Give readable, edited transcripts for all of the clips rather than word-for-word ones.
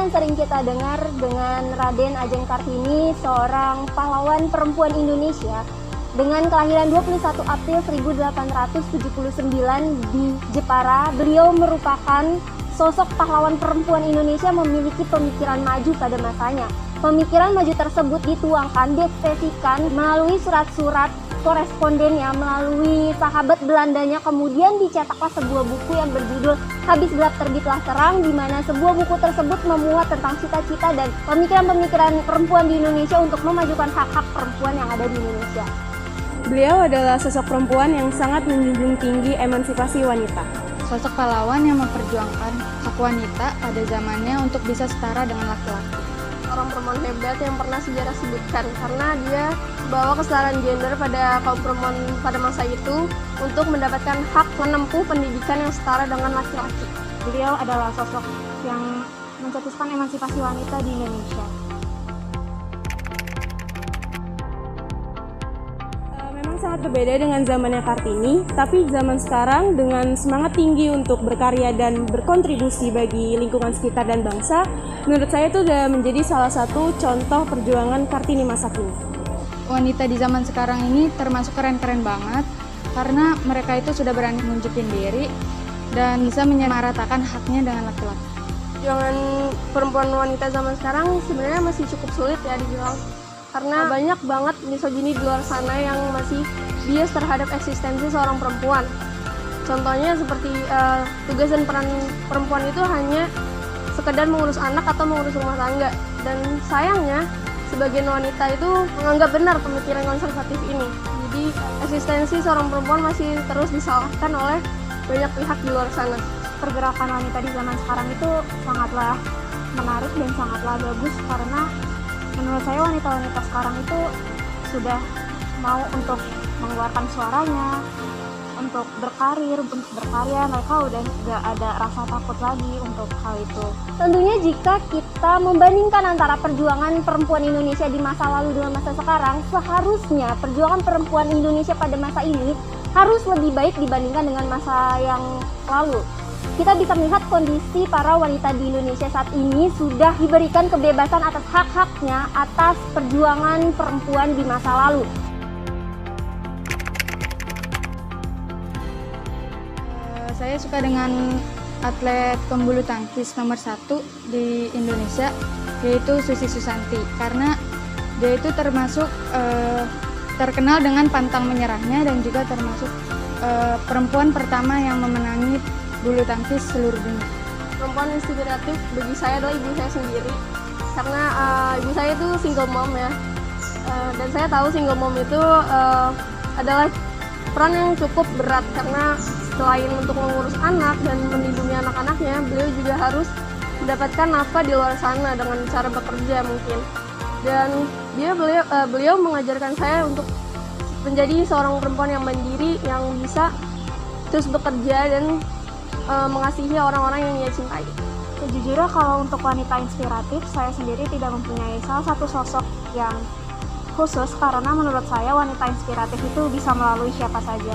yang sering kita dengar dengan Raden Ajeng Kartini, seorang pahlawan perempuan Indonesia dengan kelahiran 21 April 1879 di Jepara. Beliau merupakan sosok pahlawan perempuan Indonesia memiliki pemikiran maju pada masanya. Pemikiran maju tersebut dituangkan, diekspresikan melalui surat-surat korespondennya, melalui sahabat Belandanya. Kemudian dicetaklah sebuah buku yang berjudul Habis Gelap Terbitlah Terang, di mana sebuah buku tersebut memuat tentang cita-cita dan pemikiran-pemikiran perempuan di Indonesia untuk memajukan hak-hak perempuan yang ada di Indonesia. Beliau adalah sosok perempuan yang sangat menjunjung tinggi emansipasi wanita. Sosok pahlawan yang memperjuangkan hak wanita pada zamannya untuk bisa setara dengan laki-laki. Orang perempuan hebat yang pernah sejarah sebutkan, karena dia bawa kesetaraan gender pada kaum perempuan pada masa itu untuk mendapatkan hak menempuh pendidikan yang setara dengan laki-laki. Beliau adalah sosok yang mencetuskan emansipasi wanita di Indonesia. Memang sangat berbeda dengan zamannya Kartini, tapi zaman sekarang dengan semangat tinggi untuk berkarya dan berkontribusi bagi lingkungan sekitar dan bangsa, menurut saya itu sudah menjadi salah satu contoh perjuangan Kartini masa kini. Wanita di zaman sekarang ini termasuk keren-keren banget karena mereka itu sudah berani nunjukin diri dan bisa menyamaratakan haknya dengan laki-laki. Perjuangan perempuan wanita zaman sekarang sebenarnya masih cukup sulit ya dibilang, karena banyak banget misogini di luar sana yang masih bias terhadap eksistensi seorang perempuan. Contohnya seperti tugas dan peran perempuan itu hanya sekedar mengurus anak atau mengurus rumah tangga, dan sayangnya sebagian wanita itu menganggap benar pemikiran konservatif ini. Jadi eksistensi seorang perempuan masih terus disalahkan oleh banyak pihak di luar sana. Pergerakan wanita di zaman sekarang itu sangatlah menarik dan sangatlah bagus, karena menurut saya wanita-wanita sekarang itu sudah mau untuk mengeluarkan suaranya, untuk berkarir, untuk berkarya. Mereka udah gak ada rasa takut lagi untuk hal itu. Tentunya jika kita membandingkan antara perjuangan perempuan Indonesia di masa lalu dengan masa sekarang, seharusnya perjuangan perempuan Indonesia pada masa ini harus lebih baik dibandingkan dengan masa yang lalu. Kita bisa melihat kondisi para wanita di Indonesia saat ini sudah diberikan kebebasan atas hak-haknya atas perjuangan perempuan di masa lalu. Saya suka dengan atlet pembulu tangkis nomor 1 di Indonesia, yaitu Susi Susanti, karena dia itu termasuk terkenal dengan pantang menyerahnya dan juga termasuk perempuan pertama yang memenangi bulu tangkis seluruh dunia. Perempuan inspiratif bagi saya adalah ibu saya sendiri, karena ibu saya itu single mom ya, dan saya tahu single mom itu adalah peran yang cukup berat, karena selain untuk mengurus anak dan melindungi anak-anaknya, beliau juga harus mendapatkan nafkah di luar sana dengan cara bekerja mungkin. Dan beliau mengajarkan saya untuk menjadi seorang perempuan yang mandiri, yang bisa terus bekerja dan mengasihi orang-orang yang ia cintai. Sejujurnya kalau untuk wanita inspiratif, saya sendiri tidak mempunyai salah satu sosok yang khusus, karena menurut saya wanita inspiratif itu bisa melalui siapa saja.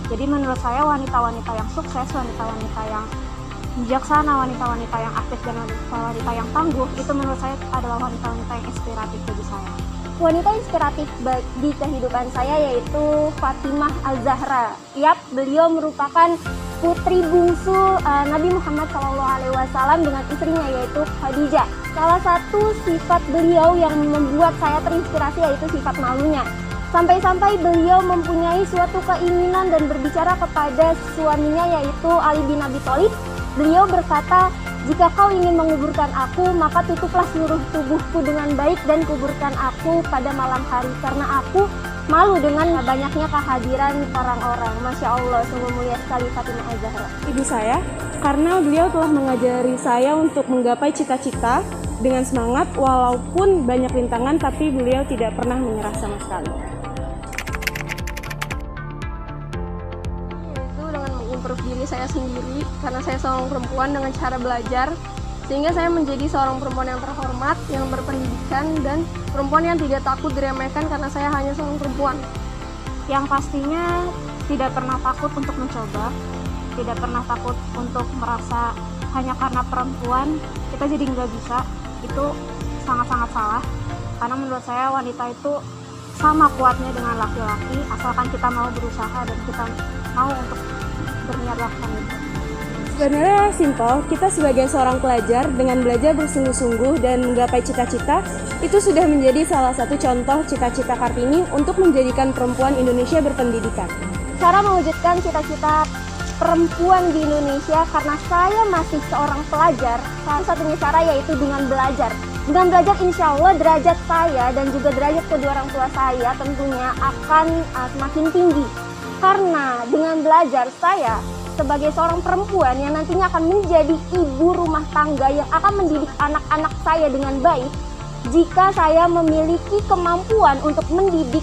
Jadi menurut saya wanita-wanita yang sukses, wanita-wanita yang bijaksana, wanita-wanita yang aktif, dan wanita yang tangguh, itu menurut saya adalah wanita-wanita yang inspiratif bagi saya. Wanita inspiratif di kehidupan saya yaitu Fatimah Al-Zahra. Yap, beliau merupakan putri bungsu Nabi Muhammad SAW dengan istrinya yaitu Khadijah. Salah satu sifat beliau yang membuat saya terinspirasi yaitu sifat malunya. Sampai-sampai beliau mempunyai suatu keinginan dan berbicara kepada suaminya yaitu Ali bin Abi Thalib. Beliau berkata, "Jika kau ingin menguburkan aku, maka tutuplah seluruh tubuhku dengan baik dan kuburkan aku pada malam hari, karena aku malu dengan banyaknya kehadiran orang-orang." Masya Allah, sungguh mulia sekali Fatimah Al-Zahra. Ibu saya, karena beliau telah mengajari saya untuk menggapai cita-cita dengan semangat, walaupun banyak rintangan, tapi beliau tidak pernah menyerah sama sekali. Improve diri saya sendiri, karena saya seorang perempuan dengan cara belajar, sehingga saya menjadi seorang perempuan yang terhormat, yang berpendidikan, dan perempuan yang tidak takut diremehkan karena saya hanya seorang perempuan. Yang pastinya tidak pernah takut untuk mencoba, tidak pernah takut untuk merasa hanya karena perempuan kita jadi nggak bisa. itu sangat-sangat salah. Karena menurut saya wanita itu sama kuatnya dengan laki-laki, asalkan kita mau berusaha dan kita mau untuk berniat lakukan itu. Sebenarnya simpel, kita sebagai seorang pelajar dengan belajar bersungguh-sungguh dan menggapai cita-cita, itu sudah menjadi salah satu contoh cita-cita Kartini untuk menjadikan perempuan Indonesia berpendidikan. Cara mewujudkan cita-cita perempuan di Indonesia karena saya masih seorang pelajar, salah satunya cara yaitu dengan belajar. Dengan belajar insya Allah derajat saya dan juga derajat kedua orang tua saya tentunya akan semakin tinggi. Karena dengan belajar saya sebagai seorang perempuan yang nantinya akan menjadi ibu rumah tangga yang akan mendidik anak-anak saya dengan baik, jika saya memiliki kemampuan untuk mendidik,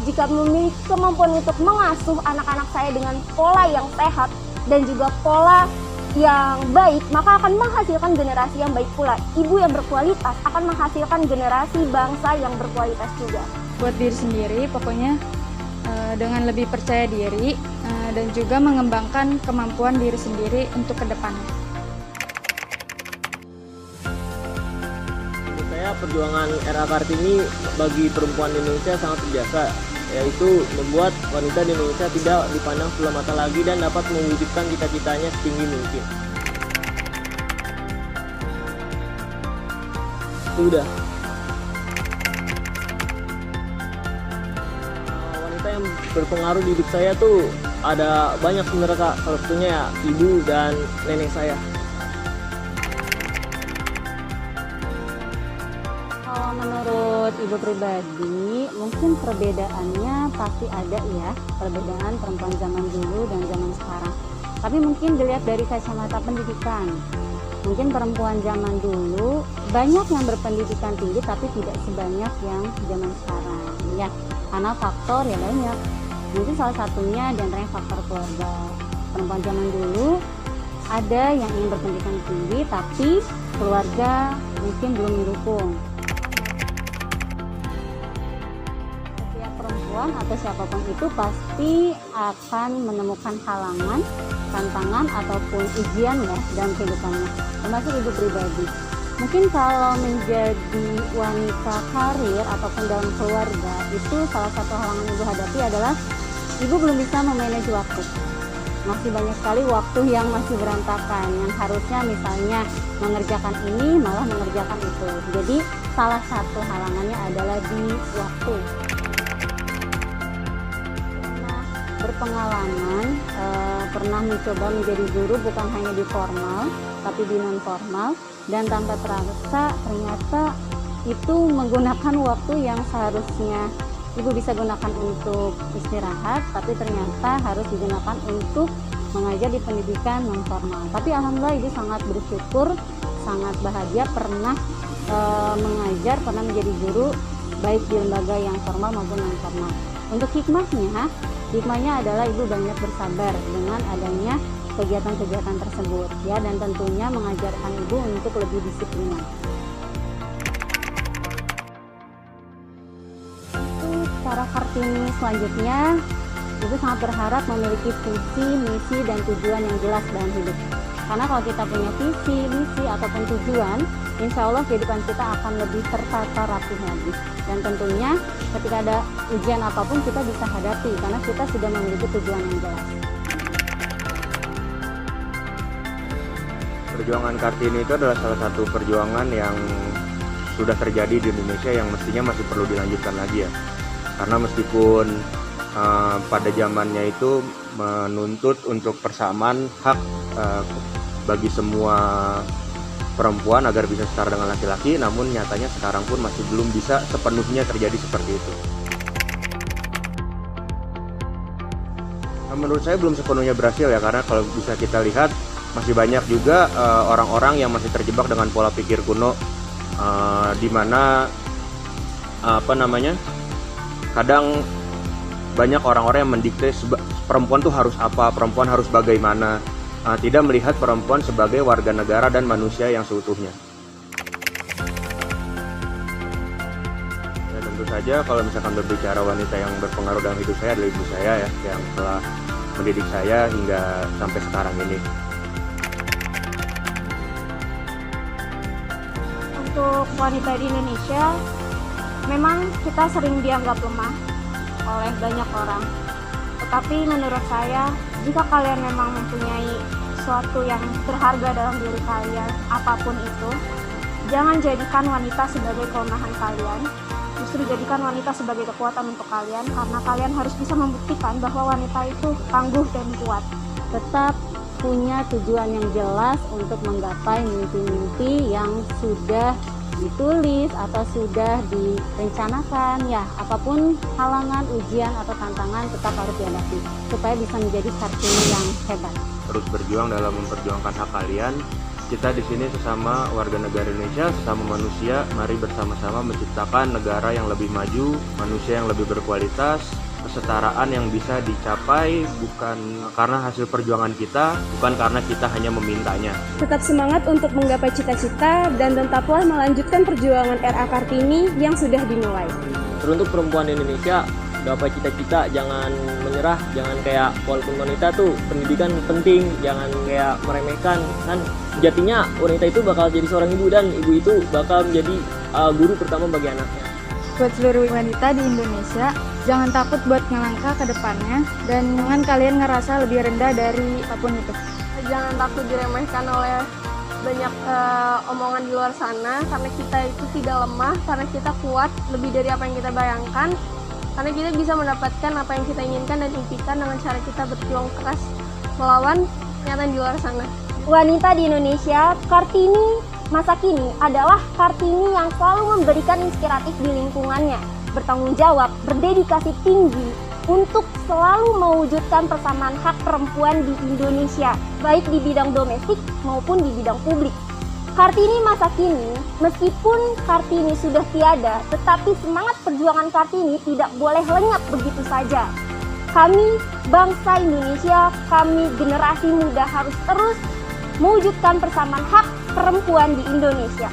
jika memiliki kemampuan untuk mengasuh anak-anak saya dengan pola yang sehat dan juga pola yang baik, maka akan menghasilkan generasi yang baik pula. Ibu yang berkualitas akan menghasilkan generasi bangsa yang berkualitas juga. Buat diri sendiri, pokoknya dengan lebih percaya diri dan juga mengembangkan kemampuan diri sendiri untuk ke depannya. Menurut saya perjuangan RA Kartini bagi perempuan Indonesia sangat berjasa, yaitu membuat wanita di Indonesia tidak dipandang sebelah mata lagi dan dapat mewujudkan cita-citanya setinggi mungkin. Sudah. Wanita yang berpengaruh di hidup saya tuh ada banyak sebenarnya Kak, salah satunya ya ibu dan nenek saya. Kalau menurut ibu pribadi, mungkin perbedaannya pasti ada ya, perbedaan perempuan zaman dulu dan zaman sekarang. Tapi mungkin dilihat dari kacamata pendidikan. Mungkin perempuan zaman dulu banyak yang berpendidikan tinggi tapi tidak sebanyak yang zaman sekarang. Ya, karena faktor ya banyak. Mungkin salah satunya di antaranya faktor keluarga. Perempuan zaman dulu ada yang ingin berpendidikan tinggi tapi keluarga mungkin belum mendukung. Setiap perempuan atau siapapun itu pasti akan menemukan halangan, tantangan ataupun ujian ya dalam kehidupannya, termasuk ibu pribadi. Mungkin kalau menjadi wanita karir ataupun dalam keluarga, itu salah satu halangan ibu hadapi adalah ibu belum bisa memanage waktu. Masih banyak sekali waktu yang masih berantakan, yang harusnya misalnya mengerjakan ini malah mengerjakan itu. Jadi salah satu halangannya adalah di waktu. Pernah berpengalaman, pernah mencoba menjadi guru bukan hanya di formal, tapi di non formal, dan tanpa terasa ternyata itu menggunakan waktu yang seharusnya ibu bisa gunakan untuk istirahat, tapi ternyata harus digunakan untuk mengajar di pendidikan non formal. Tapi alhamdulillah ibu sangat bersyukur, sangat bahagia pernah mengajar, pernah menjadi guru baik di lembaga yang formal maupun non formal. Untuk hikmahnya adalah ibu banyak bersabar dengan adanya kegiatan-kegiatan tersebut ya, dan tentunya mengajarkan ibu untuk lebih disiplinan. Cara Kartini selanjutnya, ibu sangat berharap memiliki visi, misi, dan tujuan yang jelas dalam hidup. Karena kalau kita punya visi, misi, ataupun tujuan, insya Allah kehidupan kita akan lebih tertata rapi lagi. Dan tentunya ketika ada ujian apapun kita bisa hadapi, karena kita sudah memiliki tujuan yang jelas. Perjuangan Kartini itu adalah salah satu perjuangan yang sudah terjadi di Indonesia yang mestinya masih perlu dilanjutkan lagi ya. Karena meskipun pada zamannya itu menuntut untuk persamaan hak bagi semua perempuan agar bisa setara dengan laki-laki, namun nyatanya sekarang pun masih belum bisa sepenuhnya terjadi seperti itu. Menurut saya belum sepenuhnya berhasil ya, karena kalau bisa kita lihat masih banyak juga orang-orang yang masih terjebak dengan pola pikir kuno, di mana kadang banyak orang-orang yang mendikte perempuan tuh harus apa, perempuan harus bagaimana, tidak melihat perempuan sebagai warga negara dan manusia yang seutuhnya. Ya, tentu saja kalau misalkan berbicara wanita yang berpengaruh dalam hidup saya adalah ibu saya ya, yang telah mendidik saya hingga sampai sekarang ini. untuk wanita di Indonesia, memang kita sering dianggap lemah oleh banyak orang. Tetapi menurut saya, jika kalian memang mempunyai sesuatu yang berharga dalam diri kalian, apapun itu, jangan jadikan wanita sebagai kelemahan kalian. Justru jadikan wanita sebagai kekuatan untuk kalian, karena kalian harus bisa membuktikan bahwa wanita itu tangguh dan kuat. Tetap punya tujuan yang jelas untuk menggapai mimpi-mimpi yang sudah ditulis atau sudah direncanakan. Ya, apapun halangan, ujian atau tantangan tetap harus dihadapi supaya bisa menjadi Kartini yang hebat. Terus berjuang dalam memperjuangkan hak kalian. Kita di sini sesama warga negara Indonesia, sesama manusia, mari bersama-sama menciptakan negara yang lebih maju, manusia yang lebih berkualitas, kesetaraan yang bisa dicapai bukan karena hasil perjuangan kita, bukan karena kita hanya memintanya. Tetap semangat untuk menggapai cita-cita dan tetaplah melanjutkan perjuangan RA Kartini yang sudah dimulai. Teruntuk perempuan Indonesia, gapai cita-cita, jangan menyerah, jangan kayak walaupun wanita tuh pendidikan penting, jangan kayak meremehkan. Kan sejatinya wanita itu bakal jadi seorang ibu dan ibu itu bakal menjadi guru pertama bagi anaknya. Buat seluruh wanita di Indonesia, jangan takut buat ngelangkah ke depannya dan jangan kalian ngerasa lebih rendah dari apapun itu. Jangan takut diremehkan oleh banyak omongan di luar sana, karena kita itu tidak lemah, karena kita kuat lebih dari apa yang kita bayangkan, karena kita bisa mendapatkan apa yang kita inginkan dan impikan dengan cara kita berjuang keras melawan kenyataan di luar sana. Wanita di Indonesia, Kartini masa kini adalah Kartini yang selalu memberikan inspiratif di lingkungannya, bertanggung jawab, berdedikasi tinggi untuk selalu mewujudkan persamaan hak perempuan di Indonesia, baik di bidang domestik maupun di bidang publik. Kartini masa kini, meskipun Kartini sudah tiada, tetapi semangat perjuangan Kartini tidak boleh lenyap begitu saja. Kami, bangsa Indonesia, kami generasi muda harus terus mewujudkan persamaan hak perempuan di Indonesia.